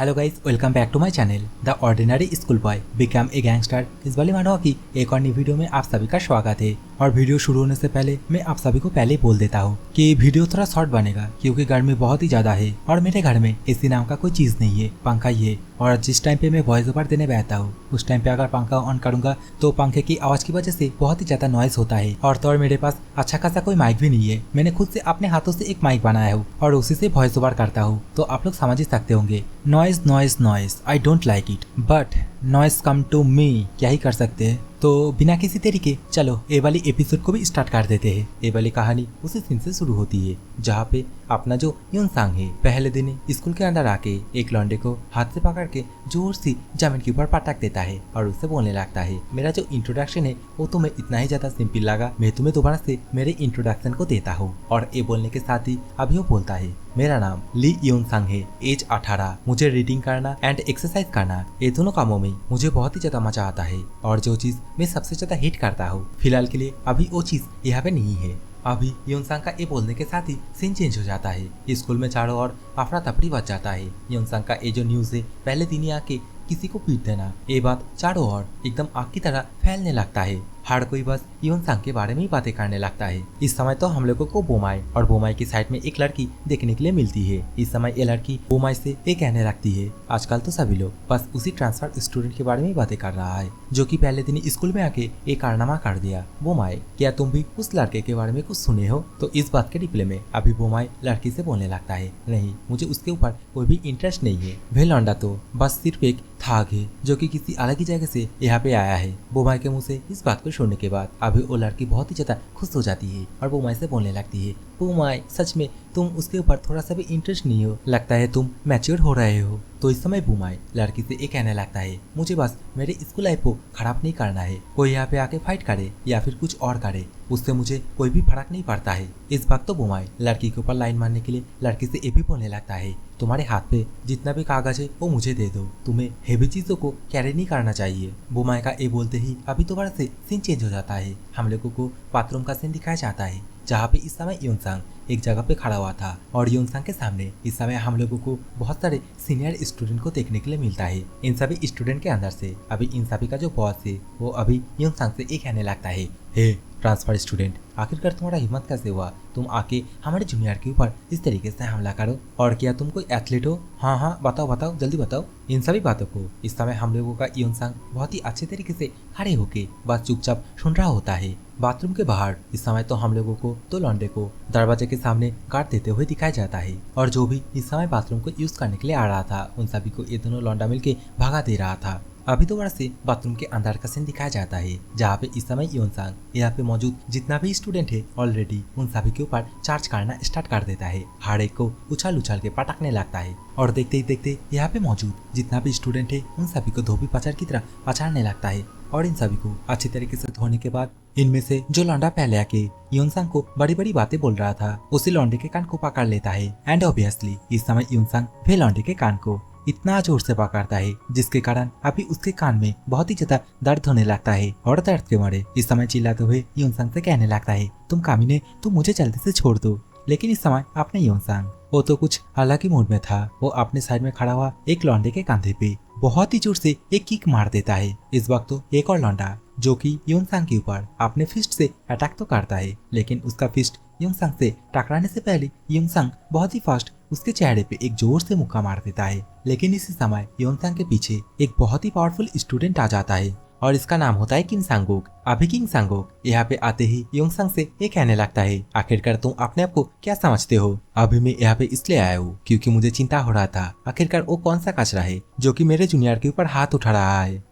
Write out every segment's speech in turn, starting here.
Hello guys, welcome back to my channel the ordinary school boy become a gangster. इस वाली मानवा की एक और नई वीडियो में आप सभी का स्वागत है। और वीडियो शुरू होने से पहले मैं आप सभी को पहले ही बोल देता हूँ कि वीडियो थोड़ा शॉर्ट बनेगा क्योंकि गर्मी बहुत ही ज्यादा है और मेरे घर में एसी नाम का कोई चीज नहीं है, पंखा ही है। और जिस टाइम पे मैं वॉइस ओवर देने बैठता हूँ उस टाइम पे अगर पंखा ऑन करूंगा तो पंखे की आवाज की वजह से बहुत ही ज्यादा नॉइज होता है। और तो और मेरे पास अच्छा खासा कोई माइक भी नहीं है। मैंने खुद से अपने हाथों से एक माइक बनाया हूँ और उसी से वॉइस ओवर करता हूँ, तो आप लोग समझ ही सकते होंगे। Noise noise noise, I don't like it but noise come to me, क्या ही कर सकते हैं। तो बिना किसी तरीके चलो ये वाली एपिसोड को भी स्टार्ट कर देते हैं। ये वाली कहानी उसी सीन से शुरू होती है जहाँ पे अपना जो यूनसांग है पहले दिन स्कूल के अंदर आके एक लौंडे को हाथ से पकड़ के जोर से जमीन के ऊपर पटक देता है और उससे बोलने लगता है, मेरा जो इंट्रोडक्शन है वो तुम्हें इतना ही ज्यादा सिंपल लगा, मैं तुम्हें दोबारा से मेरे इंट्रोडक्शन को देता हूँ। और ये बोलने के साथ ही अभी वो बोलता है, मेरा नाम ली यूनसांग है, एज 18, मुझे रीडिंग करना एंड एक्सरसाइज करना ये दोनों कामों में मुझे बहुत ही ज्यादा मजा आता है। और जो चीज मैं सबसे ज्यादा हिट करता हूँ फिलहाल के लिए अभी वो चीज यहाँ पे नहीं है। अभी यूनसांग का ये बोलने के साथ ही सीन चेंज हो जाता है। स्कूल में चारों ओर अफरा तफरी बच जाता है। यूनसांग का ये जो न्यूज है पहले दिन ही आके किसी को पीट देना, ये बात चारों ओर एकदम आग की तरह फैलने लगता है। हर कोई बस यूनसांग के बारे में ही बातें करने लगता है। इस समय तो हम लोगों को बोमाई और बोमाई की साइड में एक लड़की देखने के लिए मिलती है। इस समय ये लड़की बोमाई से ये कहने लगती है, आजकल तो सभी लोग बस उसी ट्रांसफर स्टूडेंट के बारे में ही बातें कर रहा है जो कि पहले दिन स्कूल में आके एक कारनामा कर दिया। बोमाई, क्या तुम भी उस लड़के के बारे में कुछ सुने हो? तो इस बात के रिप्लाई में अभी बोमाई लड़की से बोलने लगता है, नहीं, मुझे उसके ऊपर कोई भी इंटरेस्ट नहीं है। वे लौंडा तो बस सिर्फ एक थाग है जो कि किसी अलग ही जगह से यहाँ पे आया है। बोमाई के मुंह से इस बात को सुनने के बाद अभी वो लड़की बहुत ही ज्यादा खुश हो जाती है और बोमाई से बोलने लगती है, बोमाई सच में तुम उसके ऊपर थोड़ा सा भी इंटरेस्ट नहीं हो, लगता है तुम मैच्योर हो रहे हो। तो इस समय बोमाई लड़की से ये कहने लगता है, मुझे बस मेरे स्कूल लाइफ को खराब नहीं करना है। कोई यहाँ पे आके फाइट करे या फिर कुछ और करे उससे मुझे कोई भी फर्क नहीं पड़ता है। इस बात तो बोमाई लड़की के ऊपर लाइन मारने के लिए लड़की से ये भी बोलने लगता है, तुम्हारे हाथ पे जितना भी कागज है वो मुझे दे दो, तुम्हें हेवी चीजों को कैरी नहीं करना चाहिए। बोमाई का ये बोलते ही अभी दोबारा से सीन चेंज हो जाता है। हम लोगों को बाथरूम का सीन दिखाया जाता है जहाँ पे इस समय यूनसांग एक जगह पे खड़ा हुआ था और यूनसांग के सामने इस समय हम लोगों को बहुत सारे सीनियर स्टूडेंट को देखने के लिए मिलता है। इन सभी स्टूडेंट के अंदर से अभी इन सभी का जो बॉस है वो अभी यूनसांग से ये कहने लगता है, हे ट्रांसफर स्टूडेंट, आखिरकार तुम्हारा हिम्मत कैसे हुआ तुम आके हमारे जूनियर के ऊपर इस तरीके से हमला करो? और क्या तुम कोई एथलीट हो? हाँ हाँ बताओ बताओ जल्दी बताओ। इन सभी बातों को इस समय हम लोगों का यूनसांग बहुत ही अच्छे तरीके से खड़े होके बस चुपचाप सुन रहा होता है। बाथरूम के बाहर इस समय तो हम लोगों को दो लौंडे को दरवाजे के सामने गार्ड देते हुए दिखाया जाता है और जो भी इस समय बाथरूम को यूज करने के लिए आ रहा था उन सभी को ये दोनों लौंडा मिलके भगा दे रहा था। अभी दोबारा से बाथरूम के अंदर का सीन दिखाया जाता है जहाँ पे इस समय यूनसांग यहाँ पे मौजूद जितना भी स्टूडेंट है ऑलरेडी उन सभी के ऊपर चार्ज करना स्टार्ट कर देता है। हर एक को उछाल उछाल के पटकने लगता है और देखते ही देखते यहाँ पे मौजूद जितना भी स्टूडेंट है उन सभी को धोबी पचार की तरह पचाड़ने लगता है। और इन सभी को अच्छी तरीके से धोने के बाद इनमें से जो लौंडा पहले आके यूनसांग को बड़ी बड़ी बातें बोल रहा था उसी लौंडे के कान को पकड़ लेता है एंड ऑब्वियसली इस समय यूनसांग वे लौंडे के कान को इतना जोर से पकड़ता है जिसके कारण अभी उसके कान में बहुत ही ज्यादा दर्द होने लगता है और दर्द के मारे इस समय चिल्लाते हुए यूनसांग से कहने लगता है, तुम कामीने, तुम मुझे जल्दी से छोड़ दो। लेकिन इस समय अपने यूनसांग वो तो कुछ अलग ही मूड में था। वो अपने साइड में खड़ा हुआ एक लौंडे के कंधे पे बहुत ही जोर से एक किक मार देता है। इस वक्त तो एक और लौंडा जो कि यूनसांग के ऊपर अपने फिस्ट से अटैक तो करता है लेकिन उसका फिस्ट यूनसांग से टकराने से पहले यूनसांग बहुत ही फास्ट उसके चेहरे पे एक जोर से मुक्का मार देता है। लेकिन इसी समय यूनसांग के पीछे एक बहुत ही पावरफुल स्टूडेंट आ जाता है और इसका नाम होता है किम सांगुक। अभी किम सांगुक यहाँ पे आते ही यूनसांग से ये कहने लगता है, आखिरकार तुम अपने आप को क्या समझते हो? अभी मैं यहाँ पे इसलिए आया हूँ क्योंकि मुझे चिंता हो रहा था आखिरकार वो कौन सा कचरा है जो कि मेरे जूनियर के ऊपर हाथ उठा रहा है।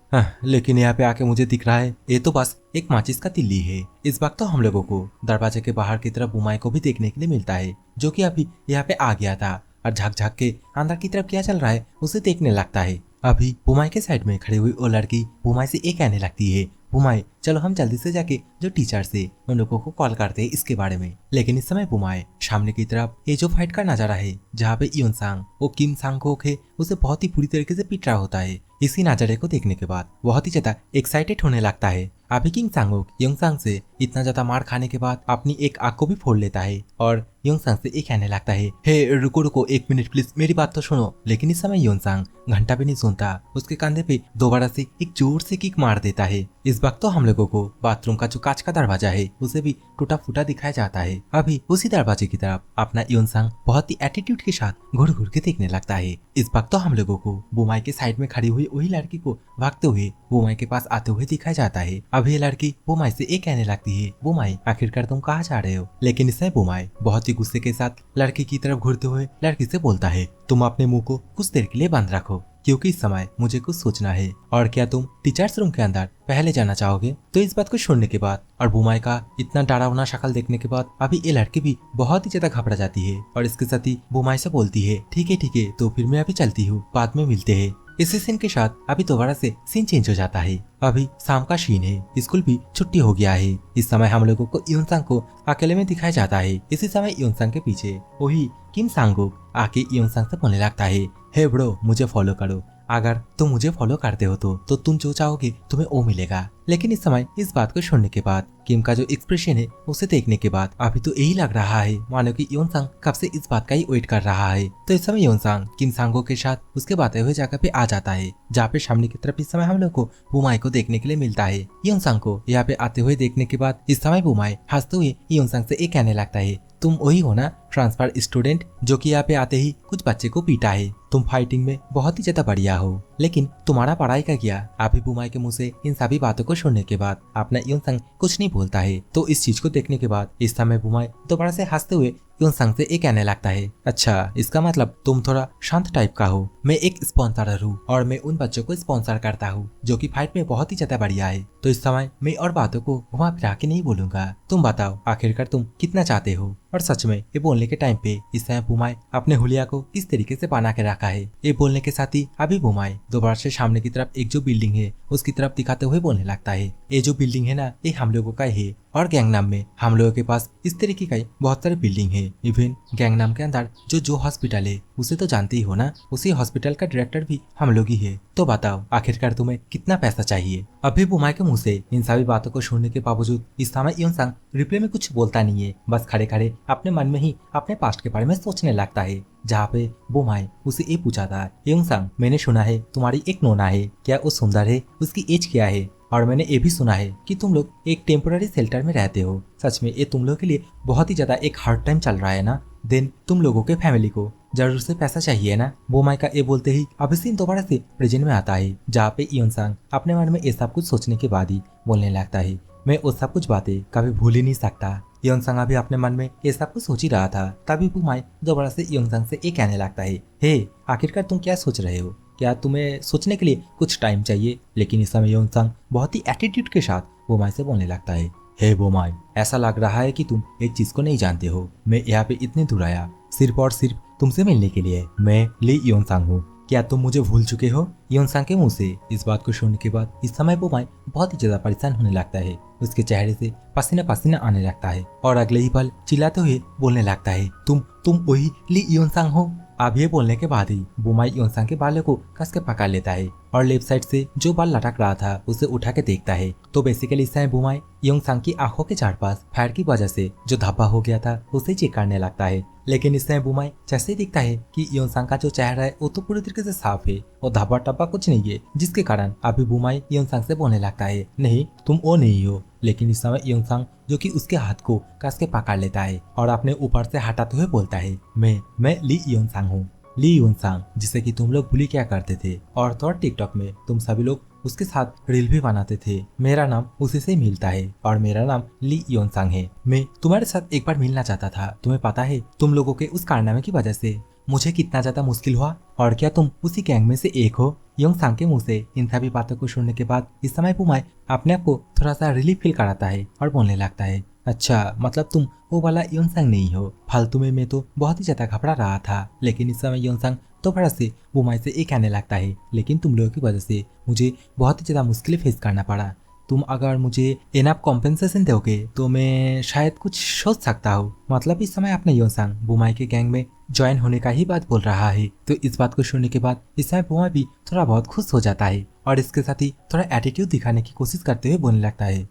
लेकिन यहाँ पे आके मुझे दिख रहा है ये तो बस एक माचिस का तिल्ली है। इस वक्त तो हम लोगों को दरवाजे के बाहर की तरफ बोमाई को भी देखने के लिए मिलता है जो कि अभी यहाँ पे आ गया था और झाक झाक के अंदर की तरफ क्या चल रहा है उसे देखने लगता है। अभी बोमाई के साइड में खड़ी हुई वो लड़की बोमाई से ये कहने लगती है, बुमाई चलो हम जल्दी से जाके जो टीचर से उन लोगों को कॉल करते हैं इसके बारे में। लेकिन इस समय बुमाई सामने की तरफ ये जो फाइट का नजारा है जहाँ पे यून सांग वो किम सांग को उसे बहुत ही बुरी तरीके से पीट रहा होता है। इसी नजारे को देखने के बाद बहुत ही ज्यादा एक्साइटेड होने लगता है। अभी किंग सांगुक योंगसांग से इतना ज्यादा मार खाने के बाद अपनी एक आंख को भी फोड़ लेता है और योंगसांग से ये कहने लगता है, हे रुको रुको 1 मिनट प्लीज, मेरी बात तो सुनो। लेकिन इस समय योंगसांग घंटा भी नहीं सुनता, उसके कंधे पे दोबारा से एक जोर से किक मार देता है। इस वक्त तो हम लोगों को बाथरूम का जो कांच का दरवाजा है उसे भी टूटा फूटा दिखाया जाता है। अभी उसी दरवाजे की तरफ अपना योंगसांग बहुत ही एटीट्यूड के साथ घुर घुर के देखने लगता है। इस वक्त तो हम लोगों को बुमाई के साइड में खड़ी हुई वही लड़की को भागते हुए बुमाई के पास आते हुए दिखाया जाता है। अभी ये लड़की बुमाई से ये कहने लगती है, बुमाई आखिरकार तुम कहाँ जा रहे हो। लेकिन इसमें बुमाई बहुत ही गुस्से के साथ लड़की की तरफ घूरते हुए लड़की से बोलता है, तुम अपने मुंह को कुछ देर के लिए बंद रखो क्योंकि इस समय मुझे कुछ सोचना है। और क्या तुम टीचर्स रूम के अंदर पहले जाना चाहोगे। तो इस बात को सुनने के बाद और बुमाई का इतना डरावना शक्ल देखने के बाद अभी ये लड़की भी बहुत ही ज्यादा घबरा जाती है और इसके साथ ही बुमाई से बोलती है, ठीक है तो फिर मैं अभी चलती हूँ, बाद में मिलते हैं। इसी सीन के साथ अभी दोबारा से सीन चेंज हो जाता है। अभी शाम का सीन है, स्कूल भी छुट्टी हो गया है। इस समय हम लोगों को योंगसांग को अकेले में दिखाया जाता है। इसी समय योंगसांग के पीछे वही किम सांगुक आके योंगसांग से बोलने लगता है, हे ब्रो मुझे फॉलो करो, अगर तुम मुझे फॉलो करते हो तो तुम जो चाहोगे तुम्हें वो मिलेगा। लेकिन इस समय इस बात को सुनने के बाद किम का जो एक्सप्रेशन है उसे देखने के बाद अभी तो यही लग रहा है मानो कि योंगसांग कब से इस बात का ही वेट कर रहा है। तो इस समय योंगसांग किम सांगो के साथ उसके बातें हुए जगह पे आ जाता है जहाँ पे सामने की तरफ इस समय हम लोग को बुमाई को देखने के लिए मिलता है। योंगसांग को यहाँ पे आते हुए देखने के बाद इस समय बुमाई हंसते हुए योंगसांग से ये कहने लगता है, तुम वही हो ना ट्रांसफर स्टूडेंट जो कि यहाँ पे आते ही कुछ बच्चे को पीटा है। तुम फाइटिंग में बहुत ही ज्यादा बढ़िया हो, लेकिन तुम्हारा पढ़ाई का क्या। अभी बुमाई के मुंह से इन सभी बातों को सुनने के बाद अपना योंगसांग कुछ नहीं बोलता है। तो इस चीज को देखने के बाद इस समय बुमाई दोबारा से हंसते हुए योंगसांग से ये कहने लगता है, अच्छा इसका मतलब तुम थोड़ा शांत टाइप का हो। मैं एक स्पॉन्सर हूँ और मैं उन बच्चों को स्पॉन्सर करता हूँ जो कि फाइट में बहुत ही ज्यादा बढ़िया है। तो इस समय मैं और बातों को घुमा फिरा के नहीं बोलूंगा, तुम बताओ आखिरकार तुम कितना चाहते हो। और सच में ये बोलने के टाइम पे इस समय बुमाई अपने हुलिया को किस तरीके से बना के रखा है। ये बोलने के साथ ही अभी बुमाई दोबारा से सामने की तरफ एक जो बिल्डिंग है उसकी तरफ दिखाते हुए बोलने लगता है, ये जो बिल्डिंग है ना ये हम लोगों का है और गैंगनाम में हम लोगों के पास इस तरीके का बहुत सारे बिल्डिंग है। इवन गैंगनाम के अंदर जो हॉस्पिटल है उसे तो जानते ही हो ना, उसी हॉस्पिटल का डायरेक्टर भी हम लोग ही है। तो बताओ आखिरकार तुम्हें कितना पैसा चाहिए। अभी बुमाई के मुंह से इन सभी बातों को सुनने के बावजूद इस समय योंगसांग रिप्ले में कुछ बोलता नहीं है, बस खड़े खड़े अपने मन में ही अपने पास्ट के बारे में सोचने लगता है। जहाँ पे बुमाई उसे ये पूछा था, योंगसांग मैंने सुना है तुम्हारी एक नोना है, क्या वो सुंदर है, उसकी एज क्या है। और मैंने ये भी सुना है कि तुम लोग एक टेम्पोररी शेल्टर में रहते हो। सच में ये तुम लोगों के लिए बहुत ही ज्यादा एक हार्ड टाइम चल रहा है ना। देन तुम लोगों के फैमिली को जरूर से पैसा चाहिए ना। बुमाई का ये बोलते ही अभी सीन दोबारा से प्रेजेंट में आता है जहाँ पे योंगसांग अपने मन में ये सब कुछ सोचने के बाद ही बोलने लगता है, मैं वो सब कुछ बातें कभी भूल ही नहीं सकता। योंगसांग अभी अपने मन में ये सब कुछ सोच ही रहा था, तभी बुमाई दोबारा से योंगसांग से ये कहने लगता है, हे आखिरकार तुम क्या सोच रहे हो, क्या तुम्हें सोचने के लिए कुछ टाइम चाहिए। लेकिन इस समय योंगसांग बहुत ही एटीट्यूड के साथ बुमाई से बोलने लगता है, हे बुमाई ऐसा लग रहा है कि तुम एक चीज को नहीं जानते हो। मैं यहाँ पे इतने दूर आया सिर्फ और सिर्फ तुमसे मिलने के लिए। मैं ली योंगसांग हूँ, क्या तुम मुझे भूल चुके हो। योंगसांग के मुंह से इस बात को सुनने के बाद इस समय बुमाई बहुत ही ज्यादा परेशान होने लगता है। उसके चेहरे से पसीना पसीना आने लगता है और अगले ही पल चिल्लाते हुए बोलने लगता है, तुम वही ली योंगसांग हो। अब ये बोलने के बाद ही बुमाई योंगसांग के बालों को कस के पकड़ लेता है और लेफ्ट साइड से जो बाल लटक रहा था उसे उठा के देखता है। तो बेसिकली इस समय बुमाई योंगसांग की आंखों के चारपास फायर की वजह से जो धब्बा हो गया था उसे चेक करने लगता है। लेकिन इस समय बुमाई जैसे दिखता है कि योंगसांग का जो चेहरा है वो तो पूरी तरीके से साफ है और धब्बा टब्बा कुछ नहीं है, जिसके कारण अभी बुमाई योंगसांग से बोलने लगता है, नहीं तुम वो नहीं हो। लेकिन इस समय योंगसांग जो कि उसके हाथ को कस के पकड़ लेता है और अपने ऊपर से हटाते हुए बोलता है, मैं ली योंगसांग हूँ। ली योंगसांग जिसे कि तुम लोग बुली क्या करते थे और तो टिकटॉक में तुम सभी लोग उसके साथ रील भी बनाते थे। मेरा नाम उसी से मिलता है और मेरा नाम ली योंगसांग है। मैं तुम्हारे साथ एक बार मिलना चाहता था। तुम्हें पता है तुम लोगों के उस कारनामे की वजह से मुझे कितना ज्यादा मुश्किल हुआ और क्या तुम उसी गैंग में से एक हो। योंगसांग के मुंह से इन सभी बातों को सुनने के बाद इस समय बुमाई अपने आप को थोड़ा सा रिलीफ फील कराता है और बोलने लगता है, अच्छा मतलब तुम वो वाला योंगसांग नहीं हो। फालतू में मैं तो बहुत ही ज्यादा घबरा रहा था। लेकिन इस समय योंगसांग दोबारा से बुमाई से ये कहने लगता है, लेकिन तुम लोगों की वजह से मुझे बहुत ही ज्यादा मुश्किलें फेस करना पड़ा। तुम अगर मुझे इनफ कॉम्पेंसेशन दोगे तो मैं शायद कुछ सोच सकता हूँ। मतलब इस समय अपने योनसांग बुमाई के गैंग में ज्वाइन होने का ही बात बोल रहा है। तो इस बात को सुनने के बाद इस समय बुमाई भी थोड़ा बहुत खुश हो जाता है और इसके साथ ही थोड़ा एटीट्यूड दिखाने की कोशिश करते हुए बोलने लगता है,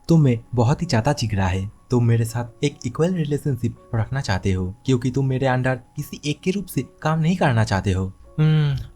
तुम में बहुत ही ज्यादा जिगरा है। तुम मेरे साथ एक इक्वल रिलेशनशिप रखना चाहते हो क्योंकि तुम मेरे अंडर किसी एक के रूप से काम नहीं करना चाहते हो।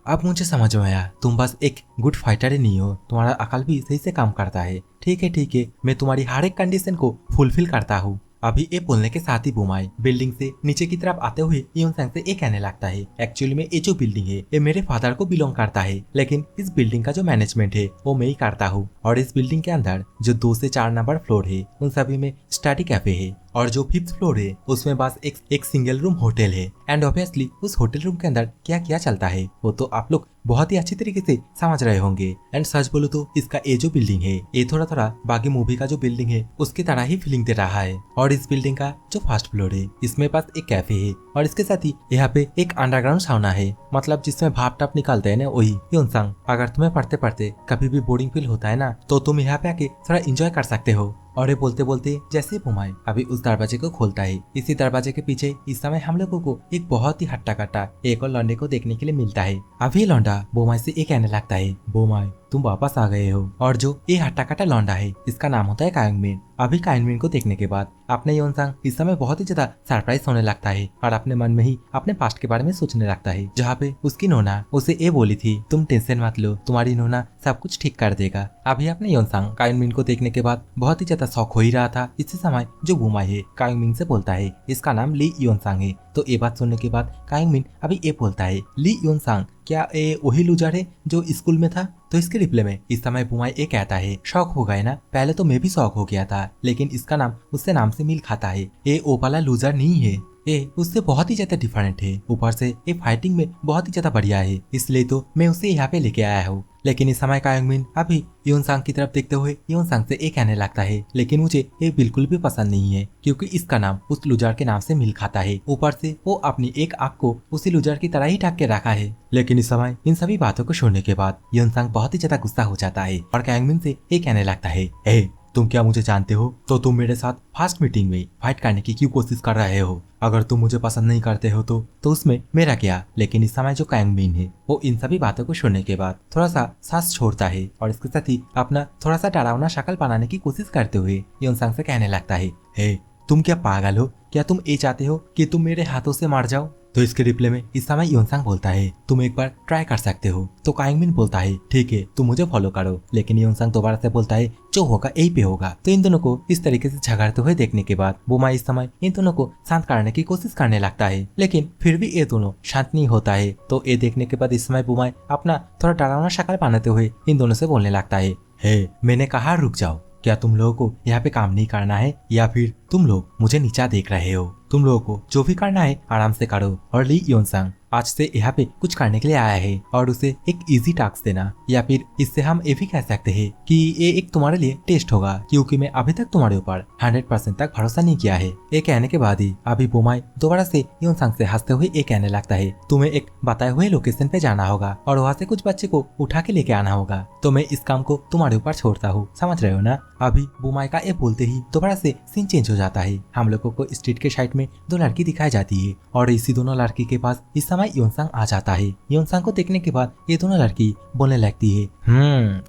अब मुझे समझ में आया, तुम बस एक गुड फाइटर ही नहीं हो, तुम्हारा अकल भी सही से काम करता है। ठीक है, मैं तुम्हारी हर एक कंडीशन को फुलफिल करता हूँ। अभी ये बोलने के साथ ही बुमाई बिल्डिंग से नीचे की तरफ आते हुए योनसांग से ये कहने लगता है, एक्चुअली में ये जो बिल्डिंग है ये मेरे फादर को बिलोंग करता है, लेकिन इस बिल्डिंग का जो मैनेजमेंट है वो मैं ही करता हूँ। और इस बिल्डिंग के अंदर जो 2 से 4 नंबर फ्लोर है उन सभी में स्टडी कैफे है और जो 5th फ्लोर है उसमें बस एक सिंगल रूम होटल है। एंड ऑब्वियसली उस होटल रूम के अंदर क्या क्या चलता है वो तो आप लोग बहुत ही अच्छी तरीके से समझ रहे होंगे। एंड सच बोलो तो इसका ये जो बिल्डिंग है ये थोड़ा थोड़ा बाकी मूवी का जो बिल्डिंग है उसकी तरह ही फीलिंग दे रहा है। और इस बिल्डिंग का जो 1st फ्लोर है इसमें पास एक कैफे है और इसके साथ ही यहाँ पे एक अंडरग्राउंड साउना है, मतलब जिसमें भाप टाप निकालते हैं ना वही। योनसांग, अगर तुम्हें पढ़ते पढ़ते कभी भी बोरिंग फील होता है ना तो तुम यहाँ पे आके थोड़ा एंजॉय कर सकते हो। और ये बोलते बोलते जैसे बुमाई अभी उस दरवाजे को खोलता है, इसी दरवाजे के पीछे इस समय हम लोगों को एक बहुत ही हट्टा कट्टा एक और लौंडे को देखने के लिए मिलता है। अभी लौंडा बुमाई से ये कहने लगता है, बुमाई तुम वापस आ गए हो। और जो ये हट्टा कट्टा लौंडा है इसका नाम होता है कायंगमिन। अभी कायंगमिन को देखने के बाद अपने योनसांग इस समय बहुत ही ज्यादा सरप्राइज होने लगता है और अपने मन में ही अपने पास्ट के बारे में सोचने लगता है, जहाँ पे उसकी नोना उसे ये बोली थी, तुम टेंशन मत लो, तुम्हारी नोना सब कुछ ठीक कर देगा। अभी अपने योनसांग कायंगमिन को देखने के बाद बहुत ही ज्यादा शौक हो ही रहा था। इसी समय जो बुमाई है कायंगमिन से बोलता है, इसका नाम ली योनसांग है। तो ये बात सुनने के बाद कायंगमिन अभी ये बोलता है, ली योनसांग क्या ये वही लूजर है जो स्कूल में था? तो इसके रिप्लाई में इस समय बुमाई ये कहता है, शौक हो गए ना, पहले तो मैं भी शौक हो गया था, लेकिन इसका नाम उससे नाम से मिल खाता है। ये ओ वाला लूजर नहीं है, ये उससे बहुत ही ज्यादा डिफरेंट है, ऊपर से ये फाइटिंग में बहुत ही ज्यादा बढ़िया है, इसलिए तो मैं उसे यहाँ पे लेके आया हूँ। लेकिन इस समय कायंगमिन अभी योनसांग की तरफ देखते हुए योनसांग से ये कहने लगता है, लेकिन मुझे ये बिल्कुल भी पसंद नहीं है क्योंकि इसका नाम उस लूजर के नाम से मिल खाता है, ऊपर से वो अपनी एक आंख को उसी लूजर की तरह ही ढक के रखा है। लेकिन इस समय इन सभी बातों को सुनने के बाद योनसांग बहुत ही ज्यादा गुस्सा हो जाता है और कायंगमिन से ये कहने लगता है, तुम क्या मुझे जानते हो? तो तुम मेरे साथ फर्स्ट मीटिंग में फाइट करने की क्यों कोशिश कर रहे हो? अगर तुम मुझे पसंद नहीं करते हो तो उसमें मेरा क्या? लेकिन इस समय जो कायंगमिन है वो इन सभी बातों को सुनने के बाद थोड़ा सा सांस छोड़ता है और इसके साथ ही अपना थोड़ा सा डरावना शक्ल बनाने की कोशिश करते हुए योनसांग से कहने लगता है, तुम क्या पागल हो? क्या तुम ये चाहते हो कि तुम मेरे हाथों से मर जाओ? तो इसके रिप्लाई में इस समय योनसांग बोलता है, तुम एक बार ट्राई कर सकते हो। तो कायंगमिन बोलता है, ठीक है तुम मुझे फॉलो करो। लेकिन योनसांग दोबारा से बोलता है, जो होगा यही पे होगा। तो इन दोनों को इस तरीके से झगड़ते हुए देखने के बाद बुमाई इस समय इन दोनों को शांत करने की कोशिश करने लगता है, लेकिन फिर भी ये दोनों शांत नहीं होता है। तो ये देखने के बाद इस समय बुमाई अपना थोड़ा डरावना शक्ल बनाते हुए इन दोनों से बोलने लगता है, मैंने कहा रुक जाओ, क्या तुम लोगों को यहाँ पे काम नहीं करना है या फिर तुम लोग मुझे नीचा देख रहे हो? तुम लोगों को जो भी करना है आराम से करो। और ली योनसांग आज से यहाँ पे कुछ करने के लिए आया है और उसे एक इजी टास्क देना, या फिर इससे हम ये भी कह सकते हैं कि ये एक तुम्हारे लिए टेस्ट होगा क्योंकि मैं अभी तक तुम्हारे ऊपर 100% तक भरोसा नहीं किया है। ये कहने के बाद ही अभी बुमाई दोबारा से योनसांग से हंसते हुए ये कहने लगता है, तुम्हें एक बताए हुए लोकेशन पे जाना होगा और वहाँ से कुछ बच्चे को उठा के लेके आना होगा, तो मैं इस काम को तुम्हारे ऊपर छोड़ता हूँ, समझ रहे हो ना? अभी बुमाई का ये बोलते ही दोबारा से सीन चेंज हो जाता है। हम लोगों को स्ट्रीट के साइड में 2 लड़की दिखाई जाती है और इसी दोनों लड़की के पास इस समय योनसांग आ जाता है। योनसांग को देखने के बाद ये दोनों लड़की बोलने लगती है,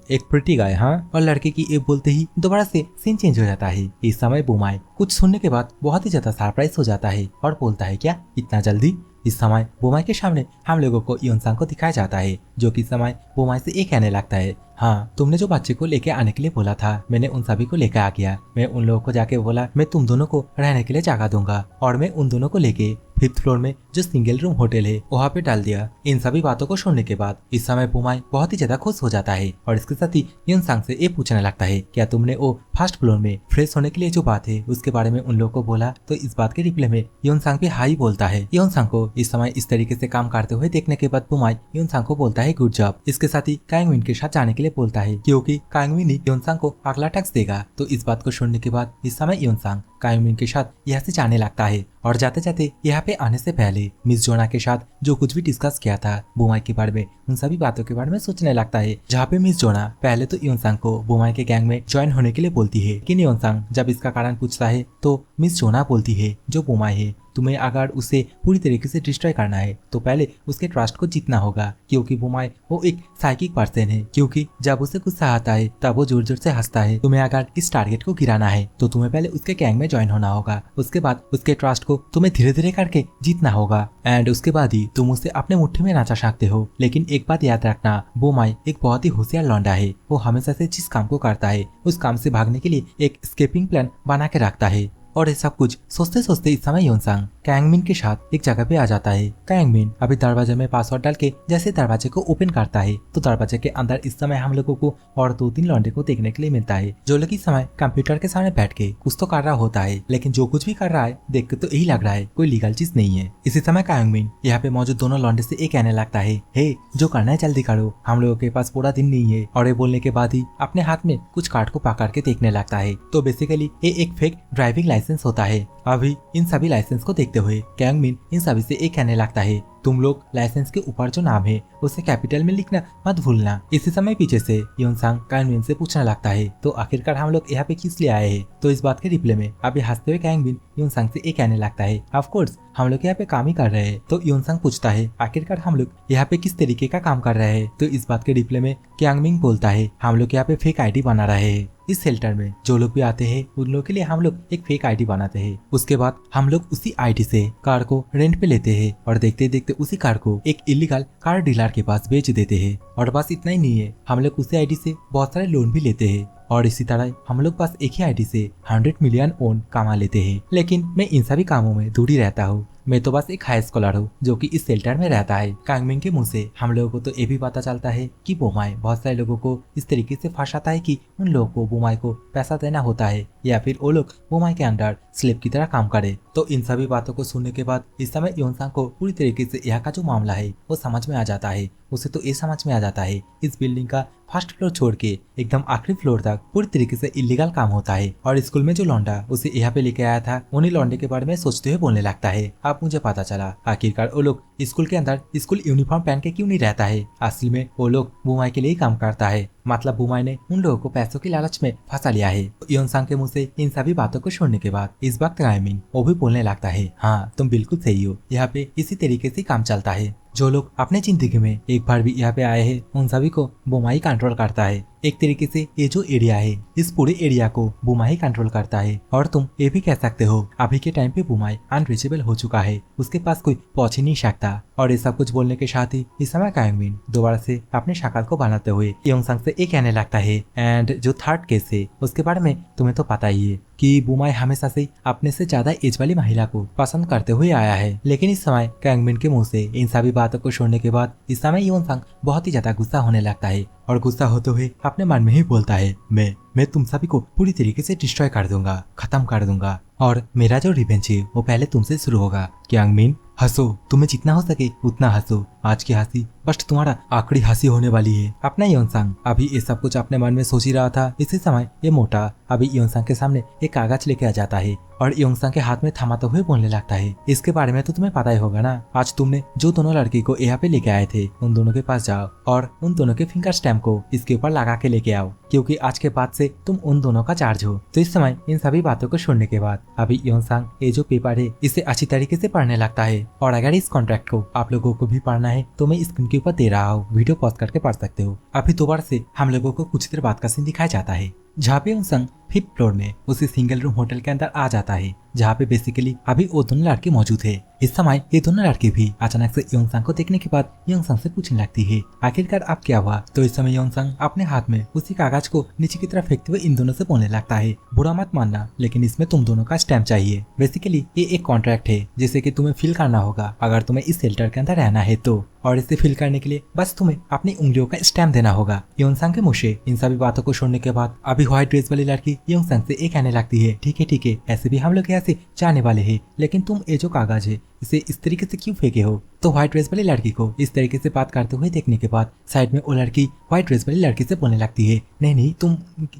एक प्रिटी गाय, हाँ? और लड़के की ये बोलते ही दोबारा से सीन चेंज हो जाता है। इस समय बुमाई कुछ सुनने के बाद बहुत ही ज्यादा सरप्राइज हो जाता है और बोलता है, क्या इतना जल्दी? इस समय बुमाई के सामने हम लोगों को योनसांग को दिखाया जाता है, जो कि समय बुमाई से ये कहने लगता है, हाँ तुमने जो बच्चे को लेके आने के लिए बोला था मैंने उन सभी को लेकर आ गया। मैं उन लोगों को जाके बोला मैं तुम दोनों को रहने के लिए जगह दूंगा और मैं उन दोनों को लेके 5th फ्लोर में जो सिंगल रूम होटल है वहाँ पे डाल दिया। इन सभी बातों को सुनने के बाद इस समय बुमाई बहुत ही ज्यादा खुश हो जाता है और इसके साथ ही योनसांग से ये पूछने लगता है, क्या तुमने वो 1st फ्लोर में फ्रेश होने के लिए जो बात है उसके बारे में उन लोगों को बोला? तो इस बात के रिप्लाई में योनसांग भी हाई बोलता है। योनसांग को इस समय इस तरीके से काम करते हुए देखने के बाद बुमाई योनसांग को बोलता है, गुड जॉब। इसके साथ ही कायंगमिन के साथ जाने के लिए बोलता है क्योंकि कायंगमिन ही योनसांग को अगला टैक्स देगा। तो इस बात को सुनने के बाद इस समय योनसांग कायंगमिन के साथ यहाँ से जाने लगता है और जाते जाते यहाँ पे आने से पहले मिस जोना के साथ जो कुछ भी डिस्कस किया था बुमाई के बारे में, उन सभी बातों के बारे में सोचने लगता है। जहाँ पे मिस जोना पहले तो योनसांग को बुमाई के गैंग में ज्वाइन होने के लिए बोलती है, लेकिन योनसांग जब इसका कारण पूछता है तो मिस जोना बोलती है जो बुमाई है, तुम्हें अगर उसे पूरी तरीके से डिस्ट्रॉय करना है तो पहले उसके ट्रस्ट को जीतना होगा, क्योंकि बुमाई वो एक साइकिक पर्सन है, क्योंकि जब उसे गुस्सा आता है तब वो जोर जोर से हंसता है। तुम्हें अगर इस टारगेट को गिराना है तो तुम्हें पहले उसके गैंग में ज्वाइन होना होगा, उसके बाद उसके ट्रस्ट को तुम्हें धीरे धीरे करके जीतना होगा एंड उसके बाद ही तुम उसे अपने मुट्ठी में नचा सकते हो। लेकिन एक बात याद रखना, बुमाई एक बहुत ही होशियार लौंडा है। वो हमेशा से जिस काम को करता है उस काम से भागने के लिए एक स्केपिंग प्लान बना के रखता है। और ये सब कुछ सोचते सोचते इस समय योनसांग कैंगमिन के साथ एक जगह पे आ जाता है। कैंगमिन अभी दरवाजे में पासवर्ड डाल के जैसे दरवाजे को ओपन करता है तो दरवाजे के अंदर इस समय हम लोगों को और 2-3 लौंडे को देखने के लिए मिलता है, जो लोग इस समय कंप्यूटर के सामने बैठ के कुछ तो कर रहा होता है, लेकिन जो कुछ भी कर रहा है देख के तो यही लग रहा है कोई लीगल चीज नहीं है। इसी समय कैंगमिन यहाँ पे मौजूद दोनों लौंडे से एक कहने लगता है, हे जो करना है जल्दी करो, हम लोगों के पास पूरा दिन नहीं है। और ये बोलने के बाद ही अपने हाथ में कुछ कार्ड को पकड़ के देखने लगता है। तो बेसिकली ये एक फेक ड्राइविंग लाइसेंस होता है। अभी इन सभी लाइसेंस को देखते हुए कैंगमिन इन सभी से एक कहने लगता है, तुम लोग लाइसेंस के ऊपर जो नाम है उसे कैपिटल में लिखना मत भूलना। इसी समय पीछे से योनसांग कैंगमिन से पूछने लगता है, तो आखिरकार हम लोग यहाँ पे किस लिए आए हैं? तो इस बात के रिप्लाई में अभी हंसते हुए कैंगमिन योनसांग से एक कहने लगता है, ऑफ कोर्स हम लोग यहाँ पे काम ही कर रहे हैं। तो योनसांग पूछता है, आखिरकार हम लोग यहाँ पे किस तरीके का काम कर रहे हैं? तो इस बात के रिप्लाई में कैंगमिन बोलता है, हम लोग यहाँ पे फेक आईडी बना रहे हैं। इस शेल्टर में जो लोग भी आते हैं उन लोगों के लिए हम लोग एक फेक आईडी बनाते हैं। उसके बाद हम लोग उसी आईडी से कार को रेंट पे लेते हैं और देखते देखते उसी कार को एक इलीगल कार डीलर के पास बेच देते हैं। और बस इतना ही नहीं है, हम लोग उसी आईडी से बहुत सारे लोन भी लेते हैं और इसी तरह हम लोग बस एक ही आईडी से 100 मिलियन ओन कमा लेते हैं। लेकिन मैं इन सभी कामों में दूर ही रहता हूँ। मैं तो बस एक हाई स्कॉलर हूँ जो कि इस शेल्टर में रहता है। कैंगमिन के मुंह से हम लोगों को तो ये भी पता चलता है कि बुमाई बहुत सारे लोगों को इस तरीके से फंसाता है कि उन लोगों को बुमाई को पैसा देना होता है या फिर वो लोग बुमाई के अंडर स्लेव की तरह काम करे। तो इन सभी बातों को सुनने के बाद इस समय योनसांग को पूरी तरीके से यहाँ का जो मामला है वो समझ में आ जाता है। उसे तो ये समझ में आ जाता है इस बिल्डिंग का फर्स्ट फ्लोर छोड़ के एकदम आखिरी फ्लोर तक पूरी तरीके से इलीगल काम होता है। और स्कूल में जो लौंडा उसे यहाँ पे लेके आया था उन्हीं लौंडे के बारे में सोचते हुए बोलने लगता है, अब मुझे पता चला आखिरकार वो लोग स्कूल के अंदर स्कूल यूनिफॉर्म पहन के क्यों नहीं रहता है। असल में वो लोग बुमाई के लिए ही काम करता है, मतलब बुमाई ने उन लोगों को पैसों की लालच में फंसा लिया है। योनसांग के मुंह से इन सभी बातों को सुनने के बाद इस वक्त कैंगमिन वो भी बोलने लगता है, हाँ तुम बिल्कुल सही हो, यहाँ पे इसी तरीके से काम चलता है। जो लोग अपने जिंदगी में एक बार भी यहाँ पे आए हैं उन सभी को बुमाई कंट्रोल करता है। एक तरीके से ये जो एरिया है इस पूरे एरिया को बुमाई कंट्रोल करता है। और तुम ये भी कह सकते हो अभी के टाइम पे बुमाई अनरीचेबल हो चुका है, उसके पास कोई पहुंच ही नहीं सकता। और ये सब कुछ बोलने के साथ ही इस समय कैंगमिन दोबारा से अपने शक्ल को बनाते हुए योनसांग से एक कहने लगता है, एंड जो थर्ड केस है उसके बारे में तुम्हें तो पता ही है कि बुमाई हमेशा से अपने से ज्यादा एज वाली महिला को पसंद करते हुए आया है। लेकिन इस समय कैंगमिन के मुंह से इन सभी बातों को सुनने के बाद इस समय योनसांग बहुत ही ज्यादा गुस्सा होने लगता है और गुस्सा होते हुए अपने मन में ही बोलता है, मैं तुम सभी को पूरी तरीके से डिस्ट्रॉय कर दूंगा, खत्म कर दूंगा और मेरा जो रिवेंज है वो पहले तुमसे शुरू होगा। कैंगमिन हंसो, तुम्हें जितना हो सके उतना हंसो, आज की हंसी बस तुम्हारा आखिरी हंसी होने वाली है। अपना योनसांग अभी ये सब कुछ अपने मन में सोच ही रहा था। इसी समय ये मोटा अभी योनसांग के सामने एक कागज लेके आ जाता है और योनसांग के हाथ में थमाते हुए बोलने लगता है, इसके बारे में तो तुम्हें पता ही होगा ना, आज तुमने जो दोनों लड़की को यहाँ पे लेके आए थे उन दोनों के पास जाओ और उन दोनों के फिंगर स्टैम्प को इसके ऊपर लगा के लेके आओ, क्योंकि आज के बाद से तुम उन दोनों का चार्ज हो। तो इस समय इन सभी बातों को सुनने के बाद अभी योनसांग ये जो पेपर है इसे अच्छी तरीके से पढ़ने लगता है। और अगर इस कॉन्ट्रैक्ट को आप लोगों को भी पढ़ना है तो मैं स्क्रीन के ऊपर दे रहा हूँ, वीडियो पॉज करके पढ़ सकते हो। अभी दोबारा से हम लोगों को कुछ देर बाद का सीन दिखाया जाता है जहाँ पे योनसांग 5th फ्लोर में उसी सिंगल रूम होटल के अंदर आ जाता है, जहाँ पे बेसिकली अभी वो दोनों लड़के मौजूद है। इस समय ये दोनों लड़के भी अचानक से योनसांग को देखने के बाद योनसांग से पूछने लगती है, आखिरकार अब क्या हुआ। तो इस समय योनसांग अपने हाथ में उसी कागज को नीचे की तरफ फेंकते हुए इन दोनों से बोलने लगता है, बुरा मत मानना लेकिन इसमें तुम दोनों का स्टैम्प चाहिए। बेसिकली ये एक कॉन्ट्रैक्ट है जिसे कि तुम्हें फिल करना होगा अगर तुम्हें इस शेल्टर के अंदर रहना है तो, और इसे फिल करने के लिए बस तुम्हें अपनी उंगलियों का स्टैम्प देना होगा। योनसांग के मुंह से इन सभी बातों को सुनने के बाद अभी व्हाइट ड्रेस वाली लड़की योनसांग से एक कहने लगती है, ठीक है ऐसे भी हम लोग यहाँ से जाने वाले हैं, लेकिन तुम ये जो कागज है इसे इस तरीके से क्यों फेंके हो। तो व्हाइट ड्रेस वाली लड़की को इस तरीके से बात करते हुए देखने के बाद साइड में वो लड़की व्हाइट ड्रेस वाली लड़की से बोलने लगती है, नहीं तुम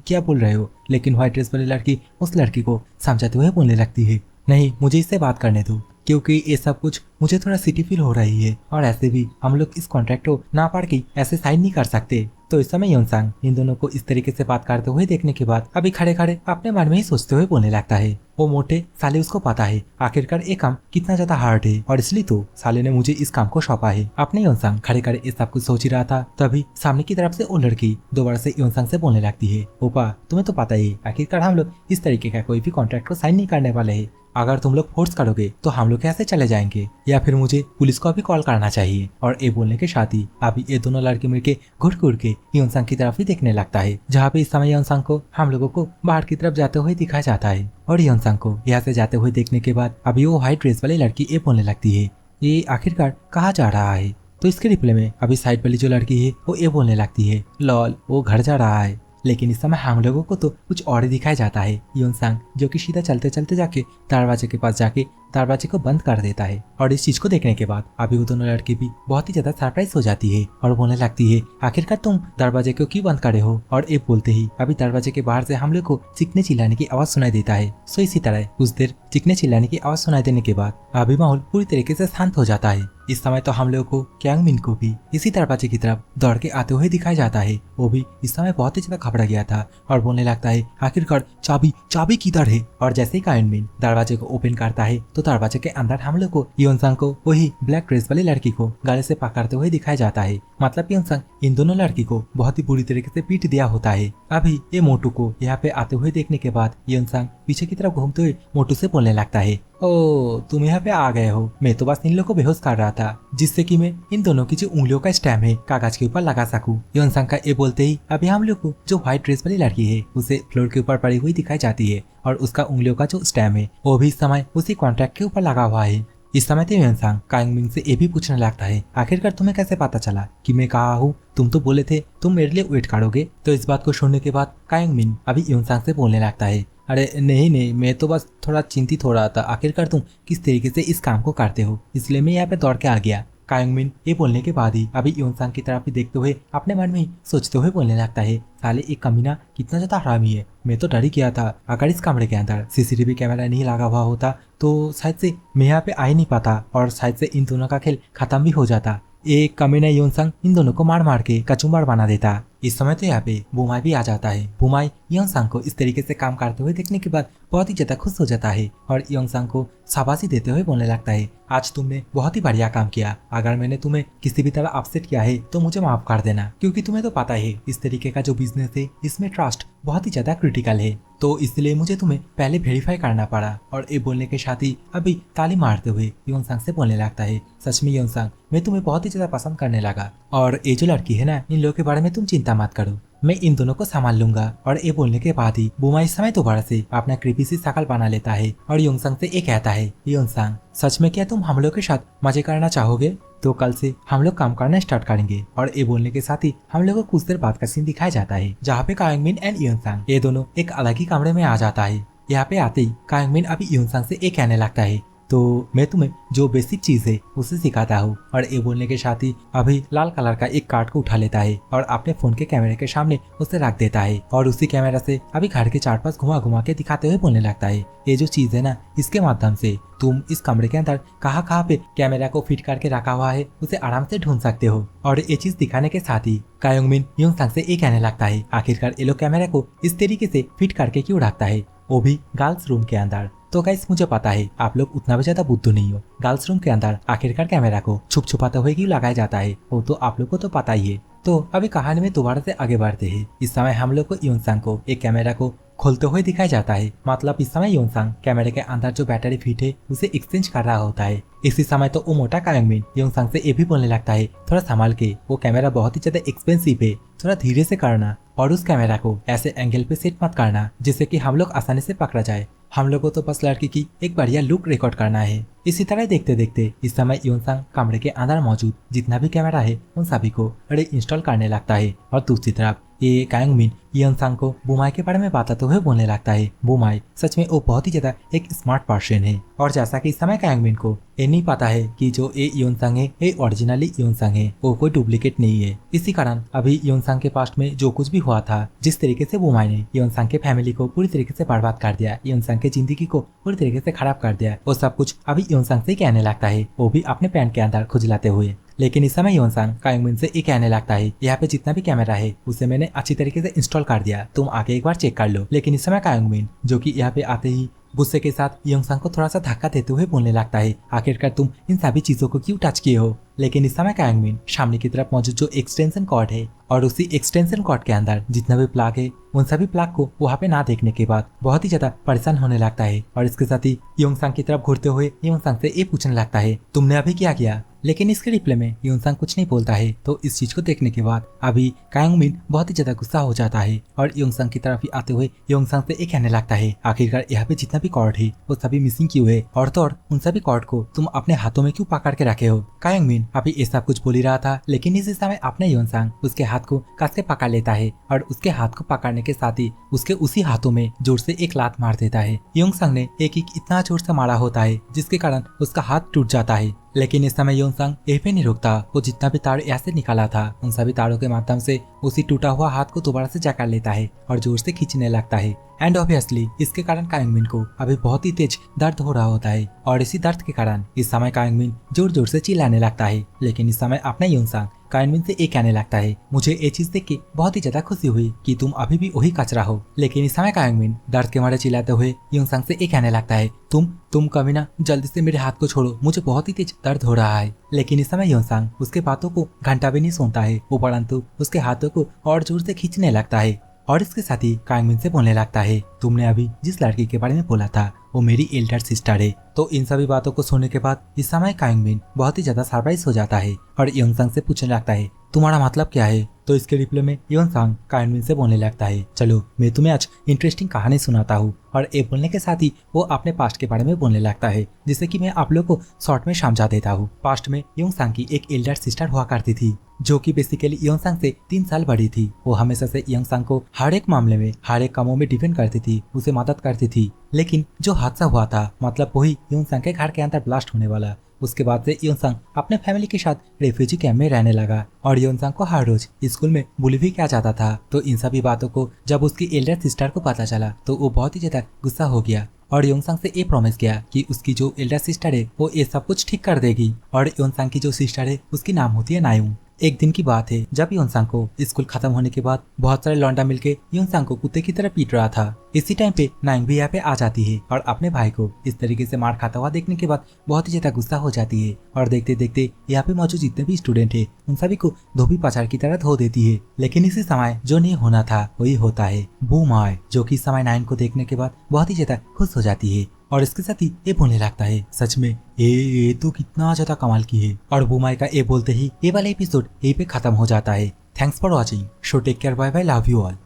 क्या बोल रहे हो। लेकिन व्हाइट ड्रेस वाली लड़की उस लड़की को समझाते हुए बोलने लगती है, नहीं मुझे इससे बात करने दो, क्योंकि ये सब कुछ मुझे थोड़ा सिटी फील हो रही है और ऐसे भी हम लोग इस कॉन्ट्रैक्ट को ना पढ़ के ऐसे साइन नहीं कर सकते। तो इस समय योनसांग इन दोनों को इस तरीके से बात करते हुए देखने के बाद अभी खड़े खड़े अपने मन में ही सोचते हुए बोलने लगता है, वो मोटे साले उसको पता है आखिरकार ये काम कितना ज्यादा हार्ड है और इसलिए तो साले ने मुझे इस काम को सौंपा है। अपने योनसांग खड़े खड़े ये सब कुछ सोच ही रहा था, तभी सामने की तरफ से वो लड़की दोबारा से योनसांग से बोलने लगती है, ओपा तुम्हें तो पता ही आखिरकार हम लोग इस तरीके का कोई भी कॉन्ट्रैक्ट को साइन नहीं करने वाले है। अगर तुम लोग फोर्स करोगे तो हम लोग कैसे चले जाएंगे, या फिर मुझे पुलिस को भी कॉल करना चाहिए। और ये बोलने के साथ ही अभी ये दोनों लड़के मिलके घुट घुट के योनसांग की तरफ ही देखने लगता है, जहाँ पे इस समय योनसांग को हम लोगों को बाहर की तरफ जाते हुए दिखाया जाता है। और योनसांग को यहाँ से जाते हुए देखने के बाद अभी वो व्हाइट ड्रेस वाली लड़की ये बोलने लगती है, ये आखिरकार कहाँ जा रहा है। तो इसके रिप्ले में अभी साइड वाली जो लड़की है वो ये बोलने लगती है, लॉल वो घर जा रहा है। लेकिन इस समय हम लोगों को तो कुछ और ही दिखाया जाता है। योनसांग जो कि सीधा चलते चलते जाके दरवाजे के पास जाके दरवाजे को बंद कर देता है। और इस चीज को देखने के बाद अभी वो दोनों लड़की भी बहुत ही ज्यादा सरप्राइज हो जाती है और बोलने लगती है, आखिरकार तुम दरवाजे को क्यों बंद करे हो। और ये बोलते ही अभी दरवाजे के बाहर से हम लोग को चीखने चिल्लाने की आवाज सुनाई देता है। सो इसी तरह कुछ देर चीखने चिल्लाने की आवाज सुनाई देने के बाद अभी माहौल पूरी तरीके से शांत हो जाता है। इस समय तो हम लोगों को क्यांग मिन को भी इसी दरवाजे की तरफ दौड़ के आते हुए दिखाया जाता है। वो भी इस समय बहुत ही ज्यादा घबरा गया था और बोलने लगता है, आखिरकार चाबी किधर है। और जैसे ही क्यांग मिन दरवाजे को ओपन करता है तो दरवाजे के अंदर हम लोग को योनसांग को वही ब्लैक ड्रेस वाली लड़की को गले से पकड़ते हुए दिखाया जाता है। मतलब योनसांग इन दोनों लड़की को बहुत ही बुरी तरीके से पीट दिया होता है। अभी ये मोटू को यहाँ पे आते हुए देखने के बाद योनसांग पीछे की तरफ घूमते हुए मोटू से बोलने लगता है, ओ तुम यहाँ पे आ गए हो, मैं तो बस इन लोगों को बेहोश कर रहा था जिससे कि मैं इन दोनों की जो उंगलियों का स्टैम्प है कागज के ऊपर लगा सकूं। योनसांग का ये बोलते ही अभी हम लोग को जो व्हाइट ड्रेस वाली लड़की है उसे फ्लोर के ऊपर पड़ी हुई दिखाई जाती है और उसका उंगलियों का जो स्टैम्प है वो भी इस समय उसी कॉन्ट्रैक्ट के ऊपर लगा हुआ है। इस समय तो योनसांग कायांग मिन से ये भी पूछने लगता है, आखिरकार तुम्हें कैसे पता चला कि मैं कहा हूँ, तुम तो बोले थे तुम मेरे लिए वेट करोगे। तो इस बात को सुनने के बाद कायांग मिन अभी योनसांग से बोलने लगता है, अरे नहीं मैं तो बस थोड़ा चिंतित हो रहा था, आखिरकार तुम किस तरीके से इस काम को करते हो, इसलिए मैं यहाँ पे दौड़ के आ गया। कायांग मिन ये बोलने के बाद ही अभी योनसांग की तरफ ही देखते हुए अपने मन में ही सोचते हुए बोलने लगता है, साले एक कमीना कितना ज्यादा हरामी है, मैं तो डर ही गया था। अगर इस कमरे के अंदर सीसीटीवी कैमरा नहीं लगा हुआ होता तो शायद से मैं यहाँ पे आ ही नहीं पाता और शायद से इन दोनों का खेल खत्म भी हो जाता। एक कमीना योनसांग इन दोनों को मार मार के कचुम्बर बना देता। इस समय तो यहाँ पे बुमाई भी आ जाता है। बुमाई योनसांग को इस तरीके से काम करते हुए देखने के बाद बहुत ही ज्यादा खुश हो जाता है और योनसांग को शाबाशी देते हुए बोलने लगता है, आज तुमने बहुत ही बढ़िया काम किया, अगर मैंने तुम्हें किसी भी तरह अपसेट किया है तो मुझे माफ कर देना, क्योंकि तुम्हें तो पता है इस तरीके का जो बिजनेस है इसमें ट्रस्ट बहुत ही ज्यादा क्रिटिकल है, तो इसलिए मुझे तुम्हें पहले वेरीफाई करना पड़ा। और ये बोलने के साथ ही अभी ताली मारते हुए योनसांग से बोलने लगता है, सच में योनसांग मैं तुम्हें बहुत ही ज्यादा पसंद करने लगा और ये जो लड़की है ना, इन लोगों के बारे में तुम चिंता मत करो, मैं इन दोनों को संभाल लूंगा। और ये बोलने के बाद ही बुमा इस समय दोबारा से अपना क्रीपी सी शकल बना लेता है और योनसांग से ये कहता है, योनसांग सच में क्या तुम हम लोग के साथ मजे करना चाहोगे, तो कल से हम लोग काम करना स्टार्ट करेंगे। और ये बोलने के साथ ही हम लोग को कुछ देर बाद का सीन दिखाया जाता है, जहाँ पे कायांग मिन एंड योनसांग ये दोनों एक अलग ही कमरे में आ जाता है। यहाँ पे आते ही कायांग मिन अभी योनसांग से ये कहने लगता है, तो मैं तुम्हें जो बेसिक चीज है उसे सिखाता हूँ। और ये बोलने के साथ ही अभी लाल कलर का एक कार्ड को उठा लेता है और अपने फोन के कैमरे के सामने उसे रख देता है और उसी कैमरा से अभी घर के चार पास घुमा घुमा के दिखाते हुए बोलने लगता है, ये जो चीज है ना, इसके माध्यम से तुम इस कमरे के अंदर कहाँ पे कैमरा को फिट करके रखा हुआ है उसे आराम से ढूंढ सकते हो। और ये चीज दिखाने के साथ ही कायांग मिन योनसांग से ये कहने लगता है, आखिरकार ये लोग कैमरा को इस तरीके से फिट करके क्यों रखता है, वो भी गर्ल्स रूम के अंदर। तो गाइस मुझे पता है आप लोग उतना भी ज्यादा बुद्धू नहीं हो, गर्ल्स रूम के अंदर आखिरकार कैमरा को छुप छुपाते हुए क्यों लगाया जाता है वो तो आप लोग को तो पता ही है। तो अभी कहानी में दोबारा से आगे बढ़ते हैं। इस समय हम लोग को योनसांग को एक कैमरा को खोलते हुए दिखाया जाता है, मतलब इस समय योनसांग कैमरे के अंदर जो बैटरी फिट है उसे एक्सचेंज कर रहा होता है। इसी समय तो वो मोटा कायांग मिन योनसांग से ये भी बोलने लगता है, थोड़ा संभाल के, वो कैमरा बहुत ही ज्यादा एक्सपेंसिव है, थोड़ा धीरे से करना और उस कैमरा को ऐसे एंगल पे सेट मत करना जिससे कि हम लोग आसानी से पकड़ा जाए, हम लोगों को तो बस लड़की की एक बढ़िया लुक रिकॉर्ड करना है। इसी तरह देखते देखते इस समय योनसांग कमरे के अंदर मौजूद जितना भी कैमरा है उन सभी को इंस्टॉल करने लगता है और दूसरी तरफ ये कायंगमिन योंगसांग को बुमाई के बारे में बताते हुए बोलने लगता है। बुमाई सच में वो बहुत ही ज्यादा एक स्मार्ट पर्सन है और जैसा कि इस समय कायंगमिन को ये नहीं पता है कि जो ये योंगसांग है ये ओरिजिनली योंगसांग है, वो कोई डुप्लीकेट नहीं है। इसी कारण अभी योंगसांग के पास्ट में जो कुछ भी हुआ था, जिस तरीके से बुमाई ने योंगसांग के फैमिली को पूरी तरीके से बर्बाद कर दिया, योंगसांग की जिंदगी को पूरी तरीके से खराब कर दिया, वो सब कुछ अभी योंगसांग से कहने लगता है, वो भी अपने पैंट के अंदर खुजलाते हुए। लेकिन इस समय योंगसांग कायंगमिन से ये कहने लगता है, यहाँ पे जितना भी कैमरा है उसे मैंने अच्छी तरीके से इंस्टॉल कर दिया, तुम आके एक बार चेक कर लो। लेकिन इस समय कायंगमिन जो कि यहाँ पे आते ही गुस्से के साथ योंगसांग को थोड़ा सा धक्का देते हुए बोलने लगता है, आखिरकार तुम इन सभी चीजों को क्यों टच किए हो। लेकिन इस समय कायंगमिन सामने की तरफ मौजूद जो एक्सटेंशन कॉर्ड है और उसी एक्सटेंशन कॉर्ड के अंदर जितना भी प्लग है उन सभी प्लग को वहाँ पे ना देखने के बाद बहुत ही ज्यादा परेशान होने लगता है और इसके साथ ही योंगसांग की तरफ घूरते हुए योंगसांग से ये पूछने लगता है, तुमने अभी क्या किया। लेकिन इसके रिप्लाई में योंगसांग कुछ नहीं बोलता है। तो इस चीज को देखने के बाद अभी कायंगमिन बहुत ही ज्यादा गुस्सा हो जाता है और योंगसांग की तरफ ही आते हुए योंगसांग से ये कहने लगता है, आखिरकार यहाँ पे जितना भी कॉर्ड है वो सभी मिसिंग क्यों है और तो और उन सभी कॉर्ड को तुम अपने हाथों में क्यों पकड़ के रखे हो। कायंगमिन अभी ये सब कुछ बोल ही रहा था, लेकिन इसी समय अपने योंगसांग उसके हाथ को कस के पकड़ लेता है और उसके हाथ को पकड़ने के साथ ही उसके उसी हाथों में जोर से एक लात मार देता है। योंगसांग ने एक इतना जोर से मारा होता है जिसके कारण उसका हाथ टूट जाता है। लेकिन इस समय योंगसांग यहीं पे नहीं रुकता, वो जितना भी तार ऐसे निकाला था उन सभी तारों के माध्यम से उसी टूटा हुआ हाथ को दोबारा से जकड़ लेता है और जोर से खींचने लगता है। एंड ऑब्वियसली इसके कारण कायंगमिन को अभी बहुत ही तेज दर्द हो रहा होता है और इसी दर्द के कारण इस समय कायंगमिन जोर जोर से चिल्लाने लगता है। लेकिन इस समय अपना योंगसांग कायंगमिन से ये कहने लगता है, मुझे ये चीज देख के बहुत ही ज्यादा खुशी हुई कि तुम अभी भी वही कचरा हो। लेकिन इस समय कायंगमिन दर्द के मारे चिल्लाते हुए योंगसांग से ये कहने लगता है, तुम कभी ना जल्दी से मेरे हाथ को छोड़ो, मुझे बहुत ही तेज दर्द हो रहा है। लेकिन इस समय योंगसांग उसके बातों को घंटा भी नहीं सुनता है, वो परंतु उसके हाथों को और जोर से खींचने लगता है और इसके साथ ही कायंगमिन से बोलने लगता है, तुमने अभी जिस लड़की के बारे में बोला था वो मेरी एल्डर सिस्टर है। तो इन सभी बातों को सुनने के बाद इस समय कायंगमिन बहुत ही ज्यादा सरप्राइज हो जाता है और योंगसांग से पूछने लगता है, तुम्हारा मतलब क्या है। तो इसके रिप्लाई में योंगसांग कायंगमिन से बोलने लगता है, चलो मैं तुम्हें आज इंटरेस्टिंग कहानी सुनाता हूँ। और ये बोलने के साथ ही वो अपने पास्ट के बारे में बोलने लगता है, जिससे कि मैं आप लोगों को शॉर्ट में समझा देता हूँ। पास्ट में योंगसांग की एक एल्डर सिस्टर हुआ करती थी जो कि बेसिकली योंगसांग से 3 साल बड़ी थी। वो हमेशा से योंगसांग को हर एक मामले में हर एक कामों में डिपेंड करती थी, उसे मदद करती थी। लेकिन जो हादसा हुआ था मतलब वही योंगसांग के घर के अंदर ब्लास्ट होने वाला, उसके बाद से योंगसांग अपने फैमिली के साथ रेफ्यूजी कैंप में रहने लगा और योंगसांग को हर रोज स्कूल में बुली भी किया जाता था। तो इन सभी बातों को जब उसकी एल्डर सिस्टर को पता चला तो वो बहुत ही ज्यादा गुस्सा हो गया और योंगसांग से ये प्रॉमिस किया कि उसकी जो एल्डर सिस्टर है वो ये सब कुछ ठीक कर देगी। और योंगसांग की जो सिस्टर है उसकी नाम होती है नायुंग। एक दिन की बात है जब योंगसांग को स्कूल खत्म होने के बाद बहुत सारे लौंडा मिलके योंगसांग को कुत्ते की तरह पीट रहा था। इसी टाइम पे नायुंग भी यहाँ पे आ जाती है और अपने भाई को इस तरीके से मार खाता हुआ देखने के बाद बहुत ही ज्यादा गुस्सा हो जाती है और देखते देखते यहाँ पे मौजूद जितने भी स्टूडेंट है उन सभी को धोबी पछाड़ की तरह धो देती है। लेकिन इसी समय जो नहीं होना था वही होता है। बुमाई जो कि इस समय नायुंग को देखने के बाद बहुत ही ज्यादा खुश हो जाती है और इसके साथ ही ये बोलने लगता है, सच में ये तो कितना ज्यादा कमाल की है। और बुमाई का ये बोलते ही ये वाला एपिसोड यहीं पे खत्म हो जाता है। Thanks for watching, so take care, bye bye, love you all.